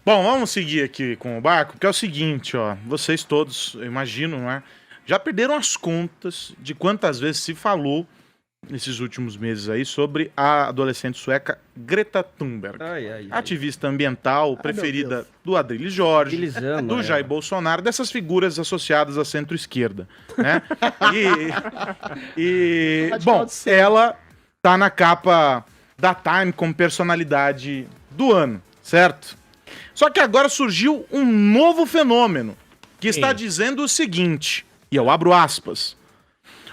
Bom, vamos seguir aqui com o barco, porque é o seguinte, ó. Vocês todos, eu imagino, não é? Já perderam as contas de quantas vezes se falou nesses últimos meses aí sobre a adolescente sueca Greta Thunberg. Ativista ambiental preferida do Adrilles Jorge, do Jair Bolsonaro, dessas figuras associadas à centro-esquerda, né? Bom, ela tá na capa da Time como personalidade do ano, certo? Só que agora surgiu um novo fenômeno que está dizendo o seguinte, e eu abro aspas: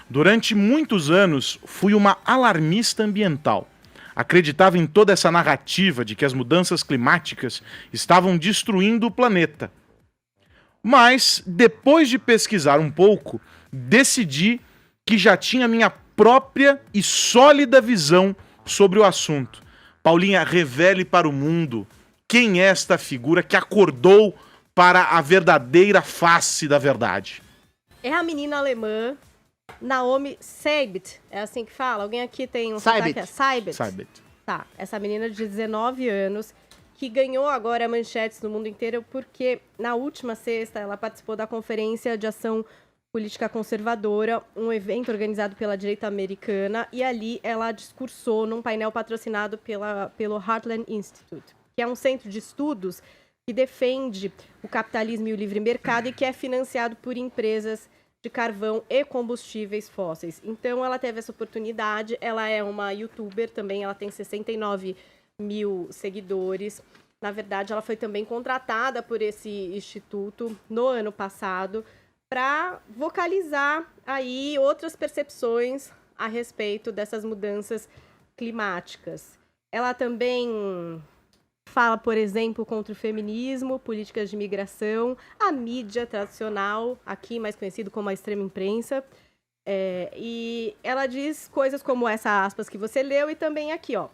durante muitos anos fui uma alarmista ambiental. Acreditava em toda essa narrativa de que as mudanças climáticas estavam destruindo o planeta. Mas, depois de pesquisar um pouco, decidi que já tinha minha própria e sólida visão sobre o assunto. Paulinha, revele para o mundo quem é esta figura que acordou para a verdadeira face da verdade. É a menina alemã Naomi Seibert, é assim que fala? Alguém aqui tem um sotaque? Seibert. Tá, essa menina de 19 anos, que ganhou agora manchetes no mundo inteiro porque na última sexta ela participou da Conferência de Ação Política Conservadora, um evento organizado pela direita americana, e ali ela discursou num painel patrocinado pelo Heartland Institute, que é um centro de estudos que defende o capitalismo e o livre mercado e que é financiado por empresas de carvão e combustíveis fósseis. Então, ela teve essa oportunidade. Ela é uma youtuber também, ela tem 69 mil seguidores. Na verdade, ela foi também contratada por esse instituto no ano passado para vocalizar aí outras percepções a respeito dessas mudanças climáticas. Ela também fala, por exemplo, contra o feminismo, políticas de imigração, a mídia tradicional, aqui mais conhecido como a extrema imprensa. E ela diz coisas como essa aspas que você leu e também aqui, ó.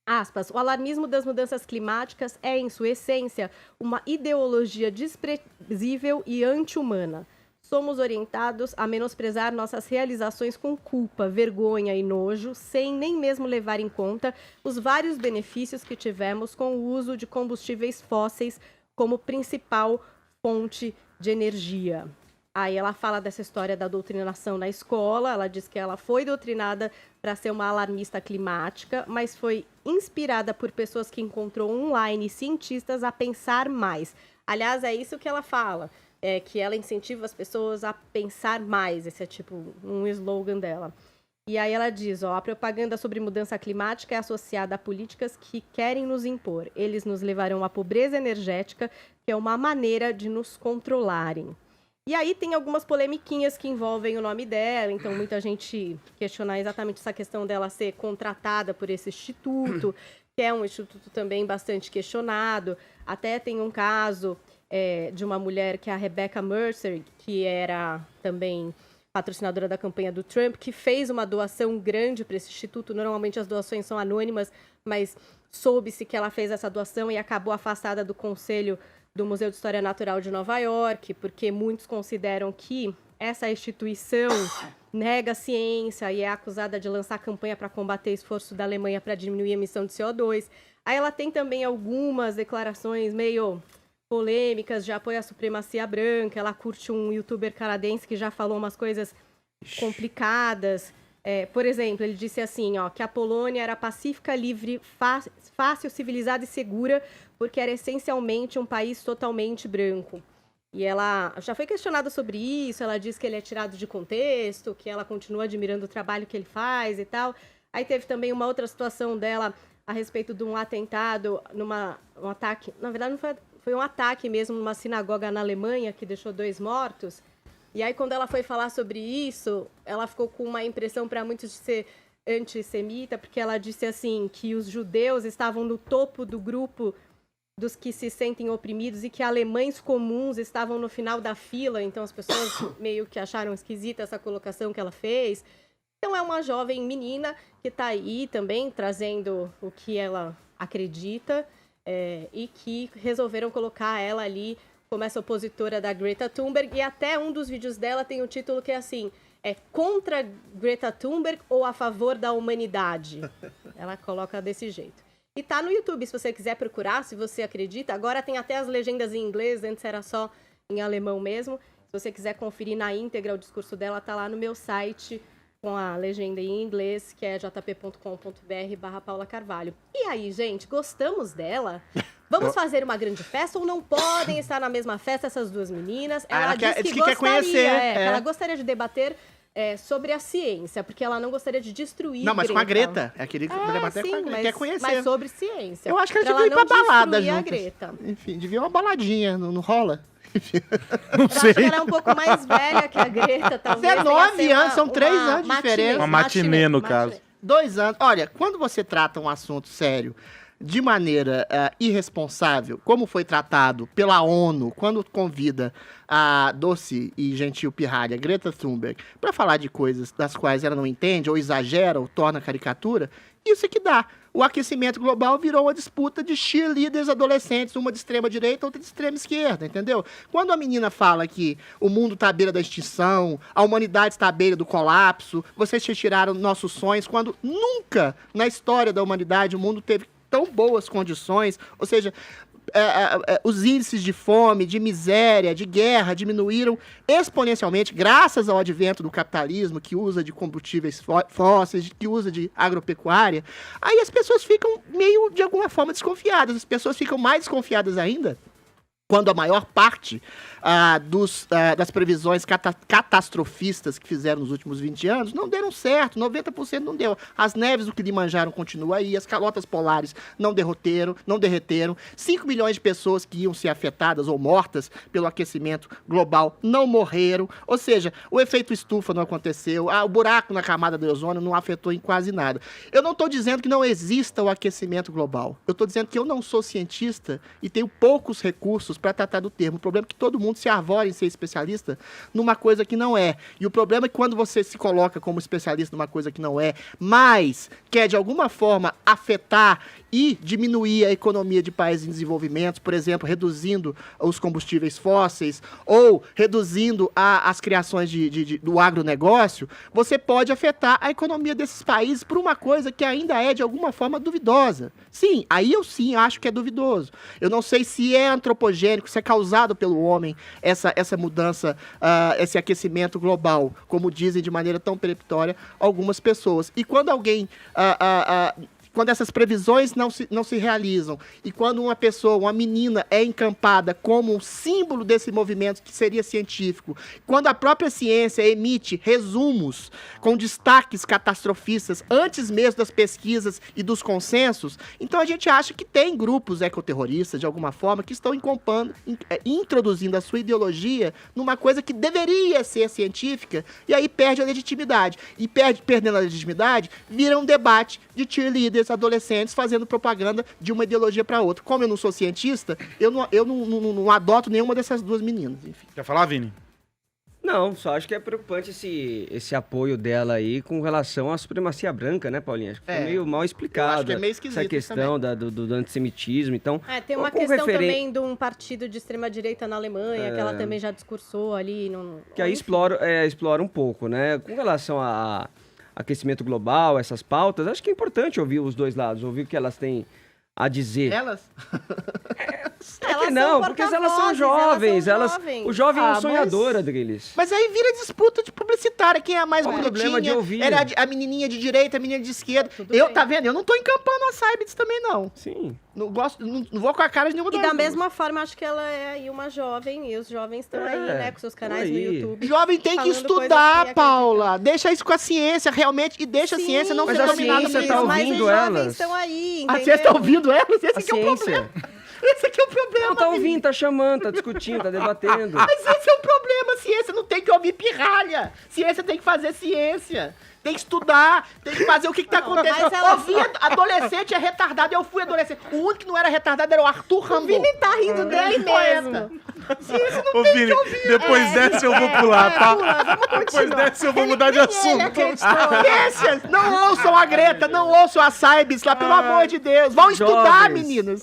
Aspas, o alarmismo das mudanças climáticas é, em sua essência, uma ideologia desprezível e anti-humana. Somos orientados a menosprezar nossas realizações com culpa, vergonha e nojo, sem nem mesmo levar em conta os vários benefícios que tivemos com o uso de combustíveis fósseis como principal fonte de energia. Aí ela fala dessa história da doutrinação na escola, ela diz que ela foi doutrinada para ser uma alarmista climática, mas foi inspirada por pessoas que encontrou online cientistas a pensar mais. Aliás, é isso que ela fala. Que ela incentiva as pessoas a pensar mais, esse é tipo um slogan dela. E aí ela diz, ó, a propaganda sobre mudança climática é associada a políticas que querem nos impor. Eles nos levarão à pobreza energética, que é uma maneira de nos controlarem. E aí tem algumas polemiquinhas que envolvem o nome dela, então muita gente questiona exatamente essa questão dela ser contratada por esse instituto, que é um instituto também bastante questionado. Até tem um caso de uma mulher que é a Rebecca Mercer, que era também patrocinadora da campanha do Trump, que fez uma doação grande para esse instituto. Normalmente as doações são anônimas, mas soube-se que ela fez essa doação e acabou afastada do Conselho do Museu de História Natural de Nova York, porque muitos consideram que essa instituição nega a ciência e é acusada de lançar campanha para combater o esforço da Alemanha para diminuir a emissão de CO2. Aí ela tem também algumas declarações meio polêmicas de apoio à supremacia branca. Ela curte um youtuber canadense que já falou umas coisas complicadas. Por exemplo, ele disse assim, ó, que a Polônia era pacífica, livre, fácil, civilizada e segura, porque era essencialmente um país totalmente branco. E ela já foi questionada sobre isso, ela diz que ele é tirado de contexto, que ela continua admirando o trabalho que ele faz e tal. Aí teve também uma outra situação dela a respeito de um atentado, um ataque, na verdade não foi um ataque mesmo numa sinagoga na Alemanha, que deixou 2 mortos. E aí, quando ela foi falar sobre isso, ela ficou com uma impressão para muitos de ser antissemita, porque ela disse assim, que os judeus estavam no topo do grupo dos que se sentem oprimidos e que alemães comuns estavam no final da fila. Então, as pessoas meio que acharam esquisita essa colocação que ela fez. Então, é uma jovem menina que está aí também trazendo o que ela acredita, e que resolveram colocar ela ali como essa opositora da Greta Thunberg. E até um dos vídeos dela tem um título que é assim, contra Greta Thunberg ou a favor da humanidade? Ela coloca desse jeito. E tá no YouTube, se você quiser procurar, se você acredita. Agora tem até as legendas em inglês, antes era só em alemão mesmo. Se você quiser conferir na íntegra o discurso dela, tá lá no meu site, com a legenda em inglês, que é jp.com.br/Paula Carvalho. E aí, gente, gostamos dela? Vamos fazer uma grande festa ou não podem estar na mesma festa essas duas meninas? Ela disse que gostaria, quer conhecer. ela gostaria de debater sobre a ciência, porque ela não gostaria de destruir Não, mas com a Greta. É aquele debater sim, com a Greta. Quer conhecer. Mas sobre ciência. Eu acho que ela devia ir pra balada juntas. A Greta. Enfim, devia uma baladinha, não rola? Não sei. Acho que ela é um pouco mais velha que a Greta, talvez. 19 anos, são 3 anos de diferença. Uma matinê, no caso. 2 anos. Olha, quando você trata um assunto sério de maneira irresponsável, como foi tratado pela ONU, quando convida a doce e gentil pirralha Greta Thunberg para falar de coisas das quais ela não entende, ou exagera, ou torna caricatura, isso é que dá. O aquecimento global virou uma disputa de cheerleaders adolescentes, uma de extrema direita, outra de extrema esquerda, entendeu? Quando a menina fala que o mundo está à beira da extinção, a humanidade está à beira do colapso, vocês tiraram nossos sonhos, quando nunca na história da humanidade o mundo teve tão boas condições, ou seja, os índices de fome, de miséria, de guerra diminuíram exponencialmente graças ao advento do capitalismo, que usa de combustíveis fósseis, que usa de agropecuária. Aí as pessoas ficam meio, de alguma forma, desconfiadas. As pessoas ficam mais desconfiadas ainda quando a maior parte das previsões catastrofistas que fizeram nos últimos 20 anos não deram certo, 90% não deu. As neves do Kilimanjaro continuam aí, as calotas polares não derreteram, 5 milhões de pessoas que iam ser afetadas ou mortas pelo aquecimento global não morreram, ou seja, o efeito estufa não aconteceu, o buraco na camada do ozônio não afetou em quase nada. Eu não estou dizendo que não exista o aquecimento global, eu estou dizendo que eu não sou cientista e tenho poucos recursos para tratar do termo. O problema é que todo mundo se arvora em ser especialista numa coisa que não é. E o problema é que quando você se coloca como especialista numa coisa que não é, mas quer de alguma forma afetar e diminuir a economia de países em desenvolvimento, por exemplo, reduzindo os combustíveis fósseis ou reduzindo as criações do agronegócio, você pode afetar a economia desses países por uma coisa que ainda é de alguma forma duvidosa. Sim, aí eu sim acho que é duvidoso. Eu não sei se é antropogênico, se é causado pelo homem essa mudança, esse aquecimento global, como dizem de maneira tão peremptória algumas pessoas. E quando alguém... quando essas previsões não se realizam e quando uma pessoa, uma menina é encampada como um símbolo desse movimento que seria científico, quando a própria ciência emite resumos com destaques catastrofistas antes mesmo das pesquisas e dos consensos, então a gente acha que tem grupos ecoterroristas, de alguma forma, que estão introduzindo a sua ideologia numa coisa que deveria ser científica e aí perde a legitimidade. E perdendo a legitimidade, vira um debate de cheerleaders adolescentes fazendo propaganda de uma ideologia para outra. Como eu não sou cientista, eu não adoto nenhuma dessas duas meninas. Enfim. Quer falar, Vini? Não, só acho que é preocupante esse apoio dela aí com relação à supremacia branca, né, Paulinha? Acho que foi meio mal explicado. Eu acho que é meio esquisito essa questão do antissemitismo. Então, tem uma questão também de um partido de extrema-direita na Alemanha, que ela também já discursou ali. Que aí explora um pouco, né? Com relação a aquecimento global, essas pautas, acho que é importante ouvir os dois lados, ouvir o que elas têm a dizer. Elas? Não, porque elas são jovens. O jovem é um sonhador, Adriles. Mas aí vira disputa de publicitária. Quem é a mais bonitinha? O problema de ouvir. Era a menininha de direita, a menina de esquerda. Tá vendo? Eu não tô encampando a Saibits também, não. Sim. Não vou com a cara de nenhuma das duas. E da mesma forma, acho que ela é aí uma jovem, e os jovens estão aí, né, com seus canais no YouTube. Jovem tem que estudar, Paula. Deixa isso com a ciência, realmente, e deixa a ciência não ser dominada por isso. Tá ouvindo elas. Os jovens estão aí, entendeu? A ciência tá ouvindo elas? Esse aqui é o problema. Esse aqui é o problema. Não tá ouvindo, tá chamando, tá discutindo, tá debatendo. Mas esse é o problema. Ciência não tem que ouvir pirralha. Ciência tem que fazer ciência. Tem que estudar, tem que fazer o que tá acontecendo. Ouvir adolescente é retardado, eu fui adolescente. O único que não era retardado era o Arthur Rimbaud. O Vini tá rindo dele mesmo. Ciência não tem que ouvir. Depois dessa eu vou pular, tá? Depois dessa eu vou mudar de assunto. Ciências, não ouçam a Greta, não ouçam a Saibits lá, pelo amor de Deus. Vão estudar, meninas.